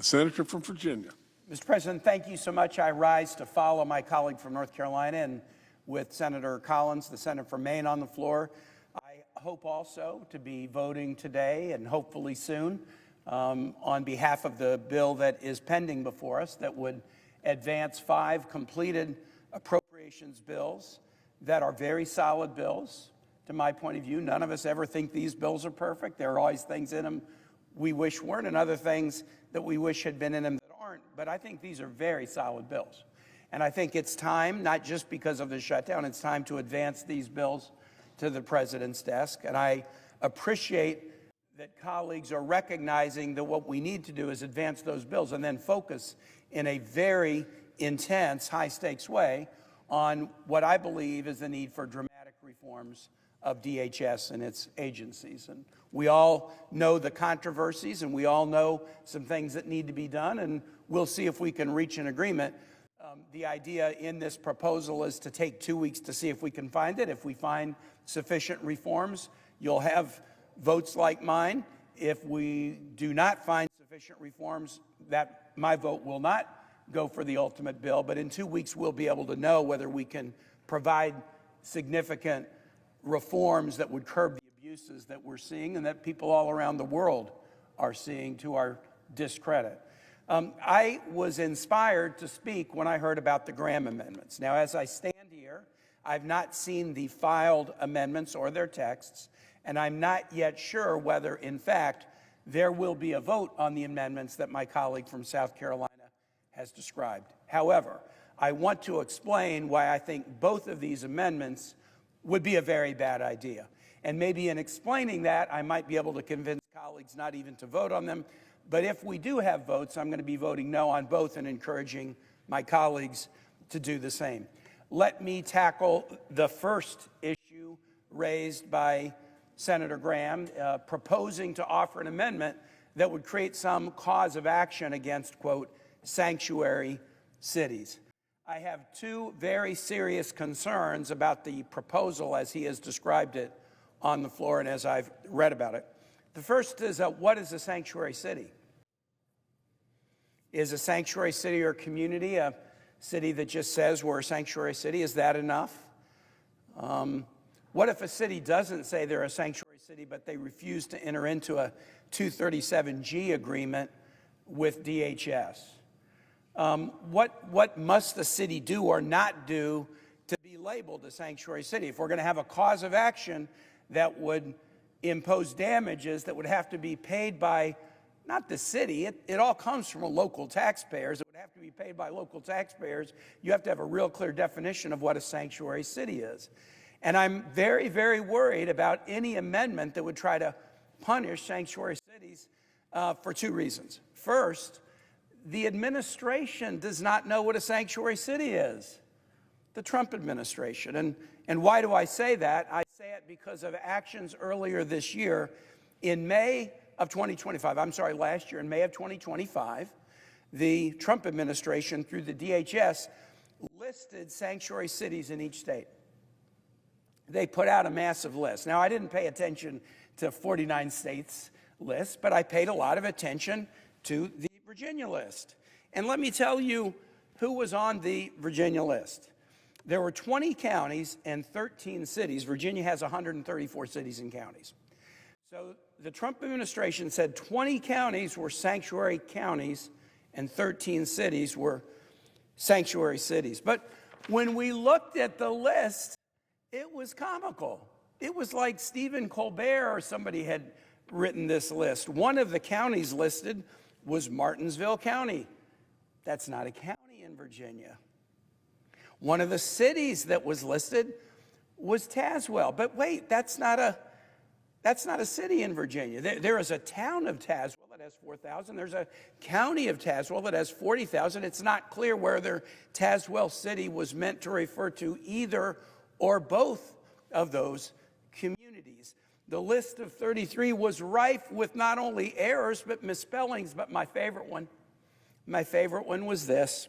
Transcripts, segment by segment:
The senator from Virginia. Mr. President, thank you so much. I rise to follow my colleague from North Carolina and with Senator Collins, the senator from Maine, on the floor. I hope also to be voting today and hopefully soon on behalf of the bill that is pending before us that would advance 5 completed appropriations bills that are very solid bills. To my point of view, none of us ever think these bills are perfect. There are always things in them we wish weren't and other things that we wish had been in them that aren't. But I think these are very solid bills. And I think it's time, not just because of the shutdown, it's time to advance these bills to the president's desk. And I appreciate that colleagues are recognizing that what we need to do is advance those bills and then focus in a very intense, high-stakes way on what I believe is the need for dramatic reforms of DHS and its agencies. And we all know the controversies, and we all know some things that need to be done, and we'll see if we can reach an agreement. The idea in this proposal is to take 2 weeks to see if we can find it. If we find sufficient reforms, you'll have votes like mine. If we do not find sufficient reforms, that my vote will not go for the ultimate bill. But in 2 weeks, we'll be able to know whether we can provide significant reforms that would curb the abuses that we're seeing and that people all around the world are seeing to our discredit. I was inspired to speak when I heard about the Graham amendments. Now, as I stand here, I've not seen the filed amendments or their texts, and I'm not yet sure whether, in fact, there will be a vote on the amendments that my colleague from South Carolina has described. However, I want to explain why I think both of these amendments would be a very bad idea. And maybe in explaining that, I might be able to convince colleagues not even to vote on them. But if we do have votes, I'm going to be voting no on both and encouraging my colleagues to do the same. Let me tackle the first issue raised by Senator Graham, proposing to offer an amendment that would create some cause of action against, quote, sanctuary cities. I have 2 very serious concerns about the proposal as he has described it on the floor and as I've read about it. The first is, what is a sanctuary city? Is a sanctuary city or community a city that just says we're a sanctuary city? Is that enough? What if a city doesn't say they're a sanctuary city, but they refuse to enter into a 237G agreement with DHS? What must the city do or not do to be labeled a sanctuary city? If we're going to have a cause of action that would impose damages that would have to be paid by, not the city, it all comes from local taxpayers. It would have to be paid by local taxpayers. You have to have a real clear definition of what a sanctuary city is. And I'm very, very worried about any amendment that would try to punish sanctuary cities for 2 reasons. First, the administration does not know what a sanctuary city is, the Trump administration. And why do I say that? I say it because of actions earlier this year. In May of 2025, last year, in May of 2025, the Trump administration, through the DHS, listed sanctuary cities in each state. They put out a massive list. Now, I didn't pay attention to 49 states list, but I paid a lot of attention to the Virginia list. And let me tell you who was on the Virginia list. There were 20 counties and 13 cities. Virginia has 134 cities and counties. So the Trump administration said 20 counties were sanctuary counties and 13 cities were sanctuary cities. But when we looked at the list, it was comical. It was like Stephen Colbert or somebody had written this list. One of the counties listed was Martinsville County. That's not a county in Virginia. One of the cities that was listed was Tazewell. But wait, that's not a city in Virginia. There is a town of Tazewell that has 4,000. There's a county of Tazewell that has 40,000. It's not clear whether Tazewell City was meant to refer to either or both of those communities. The list of 33 was rife with not only errors but misspellings, but my favorite one was this.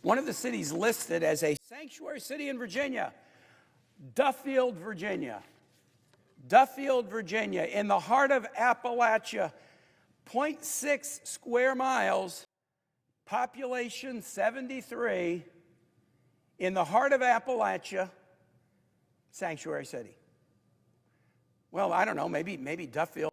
One of the cities listed as a sanctuary city in Virginia, Duffield, Virginia. Duffield, Virginia, in the heart of Appalachia, 0.6 square miles, population 73, in the heart of Appalachia, sanctuary city. Well, I don't know, maybe Duffield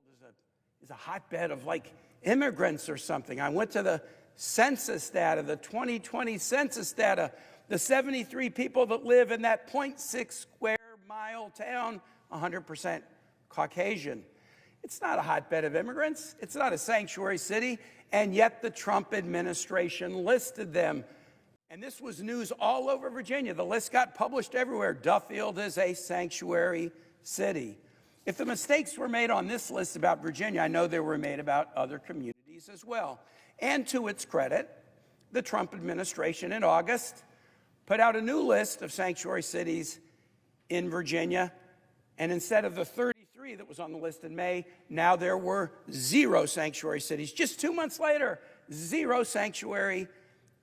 is a hotbed of like immigrants or something. I went to the census data, the 2020 census data, the 73 people that live in that 0.6 square mile town, 100% Caucasian. It's not a hotbed of immigrants. It's not a sanctuary city, and yet the Trump administration listed them. And this was news all over Virginia. The list got published everywhere. Duffield is a sanctuary city. If the mistakes were made on this list about Virginia, I know they were made about other communities as well. And to its credit, the Trump administration in August put out a new list of sanctuary cities in Virginia, and instead of the 33 that was on the list in May, now there were 0 sanctuary cities. Just 2 months later, 0 sanctuary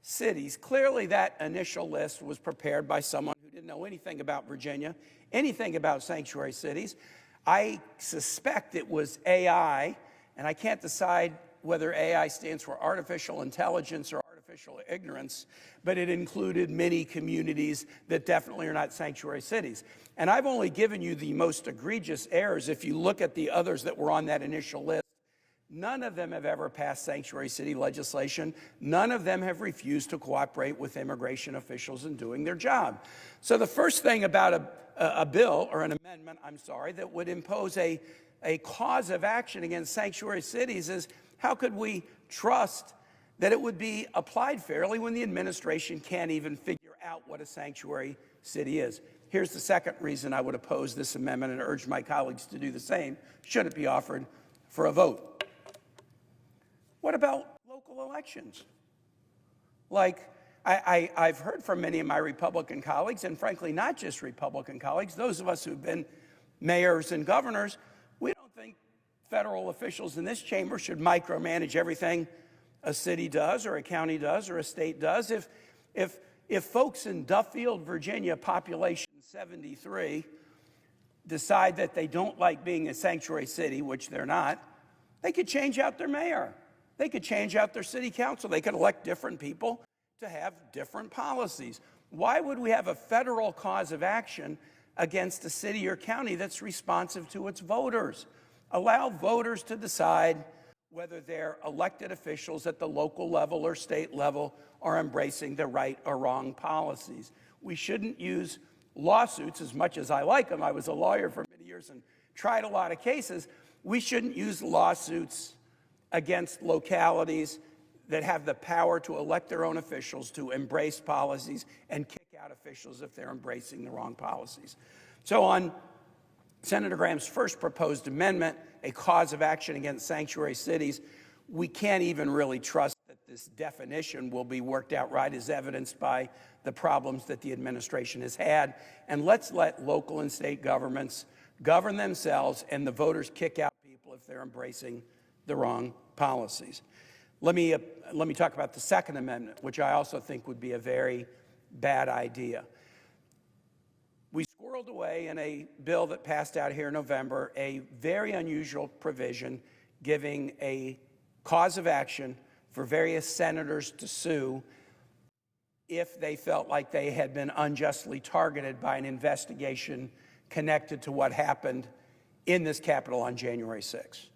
cities. Clearly, that initial list was prepared by someone who didn't know anything about Virginia, anything about sanctuary cities. I suspect it was AI, and I can't decide whether AI stands for artificial intelligence or artificial ignorance, but it included many communities that definitely are not sanctuary cities. And I've only given you the most egregious errors. If you look at the others that were on that initial list, none of them have ever passed sanctuary city legislation. None of them have refused to cooperate with immigration officials in doing their job. So the first thing about a bill, or an amendment, that would impose a cause of action against sanctuary cities is, how could we trust that it would be applied fairly when the administration can't even figure out what a sanctuary city is? Here's the second reason I would oppose this amendment and urge my colleagues to do the same, should it be offered for a vote. What about local elections? Like, I've heard from many of my Republican colleagues, and frankly, not just Republican colleagues, those of us who've been mayors and governors, we don't think federal officials in this chamber should micromanage everything a city does or a county does or a state does. If folks in Duffield, Virginia, population 73, decide that they don't like being a sanctuary city, which they're not, they could change out their mayor. They could change out their city council. They could elect different people to have different policies. Why would we have a federal cause of action against a city or county that's responsive to its voters? Allow voters to decide whether their elected officials at the local level or state level are embracing the right or wrong policies. We shouldn't use lawsuits, as much as I like them. I was a lawyer for many years and tried a lot of cases. We shouldn't use lawsuits against localities that have the power to elect their own officials to embrace policies and kick out officials if they're embracing the wrong policies. So on Senator Graham's first proposed amendment, a cause of action against sanctuary cities, we can't even really trust that this definition will be worked out right, as evidenced by the problems that the administration has had. And let's let local and state governments govern themselves and the voters kick out people if they're embracing the wrong policies. Let me talk about the Second Amendment, which I also think would be a very bad idea. We squirreled away in a bill that passed out here in November a very unusual provision giving a cause of action for various senators to sue if they felt like they had been unjustly targeted by an investigation connected to what happened in this Capitol on January 6th.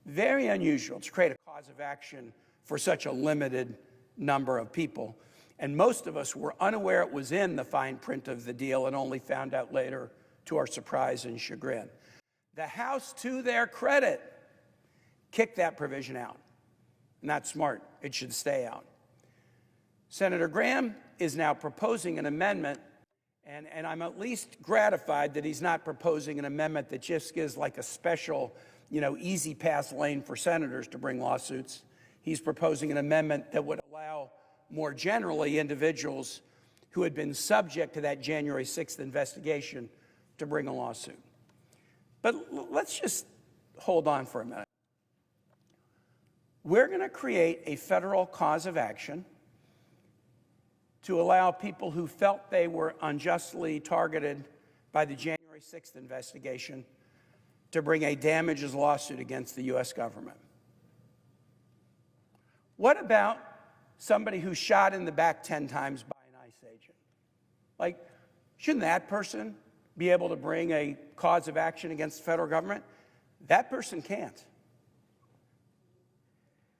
Very unusual to create a cause of action for such a limited number of people. And most of us were unaware it was in the fine print of the deal and only found out later to our surprise and chagrin. The House, to their credit, kicked that provision out. Not smart. It should stay out. Senator Graham is now proposing an amendment, and I'm at least gratified that he's not proposing an amendment that just gives like a special, easy pass lane for senators to bring lawsuits. He's proposing an amendment that would allow more generally individuals who had been subject to that January 6th investigation to bring a lawsuit. But let's just hold on for a minute. We're going to create a federal cause of action to allow people who felt they were unjustly targeted by the January 6th investigation to bring a damages lawsuit against the U.S. government. What about somebody who's shot in the back 10 times by an ICE agent? Like, shouldn't that person be able to bring a cause of action against the federal government? That person can't.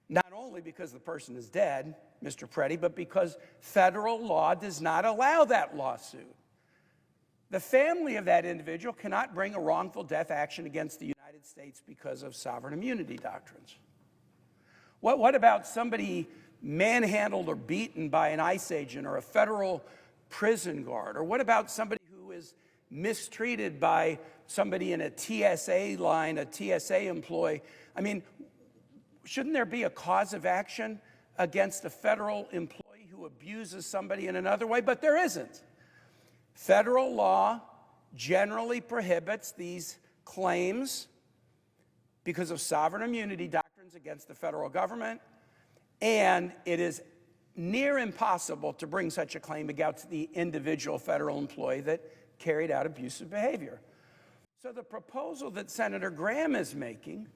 Not only because the person is dead, Mr. Preddy, but because federal law does not allow that lawsuit. The family of that individual cannot bring a wrongful death action against the United States because of sovereign immunity doctrines. What about somebody manhandled or beaten by an ICE agent or a federal prison guard? Or what about somebody who is mistreated by somebody in a TSA line, a TSA employee? I mean, shouldn't there be a cause of action against a federal employee who abuses somebody in another way? But there isn't. Federal law generally prohibits these claims because of sovereign immunity doctrines against the federal government, and it is near impossible to bring such a claim against the individual federal employee that carried out abusive behavior. So the proposal that Senator Graham is making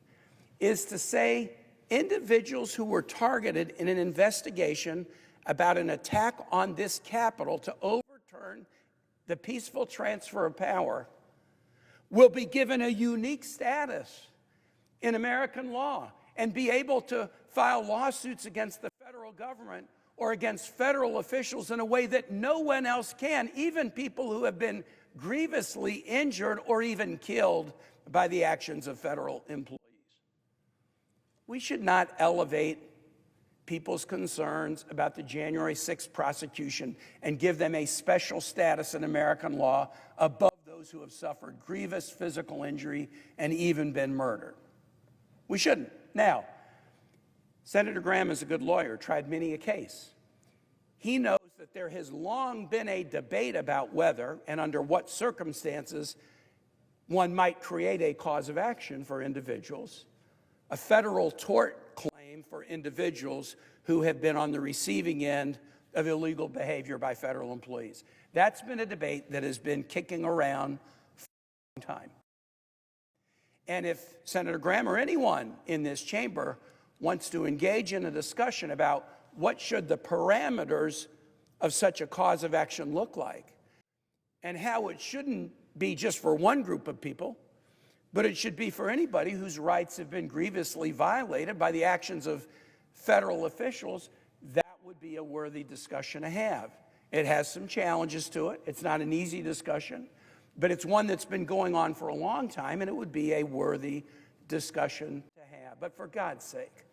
is to say individuals who were targeted in an investigation about an attack on this Capitol to overturn the peaceful transfer of power will be given a unique status in American law and be able to file lawsuits against the federal government or against federal officials in a way that no one else can, even people who have been grievously injured or even killed by the actions of federal employees. We should not elevate people's concerns about the January 6th prosecution and give them a special status in American law above those who have suffered grievous physical injury and even been murdered. We shouldn't. Now, Senator Graham is a good lawyer, tried many a case. He knows that there has long been a debate about whether and under what circumstances one might create a cause of action for individuals, a federal tort claim for individuals who have been on the receiving end of illegal behavior by federal employees. That's been a debate that has been kicking around for a long time. And if Senator Graham or anyone in this chamber wants to engage in a discussion about what should the parameters of such a cause of action look like, and how it shouldn't be just for one group of people, but it should be for anybody whose rights have been grievously violated by the actions of federal officials, that would be a worthy discussion to have. It has some challenges to it. It's not an easy discussion, but it's one that's been going on for a long time, and it would be a worthy discussion to have. But for God's sake,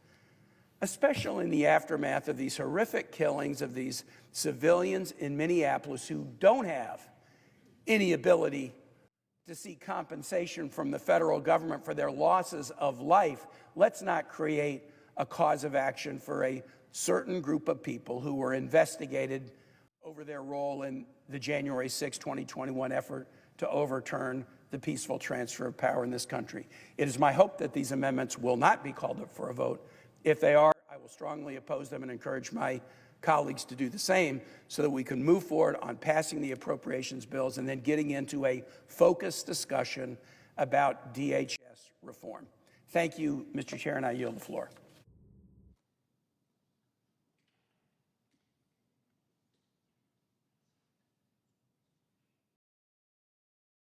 especially in the aftermath of these horrific killings of these civilians in Minneapolis who don't have any ability to seek compensation from the federal government for their losses of life, let's not create a cause of action for a certain group of people who were investigated over their role in the January 6, 2021 effort to overturn the peaceful transfer of power in this country. It is my hope that these amendments will not be called up for a vote. If they are, I will strongly oppose them and encourage my colleagues to do the same so that we can move forward on passing the appropriations bills and then getting into a focused discussion about DHS reform. Thank you, Mr. Chair, and I yield the floor.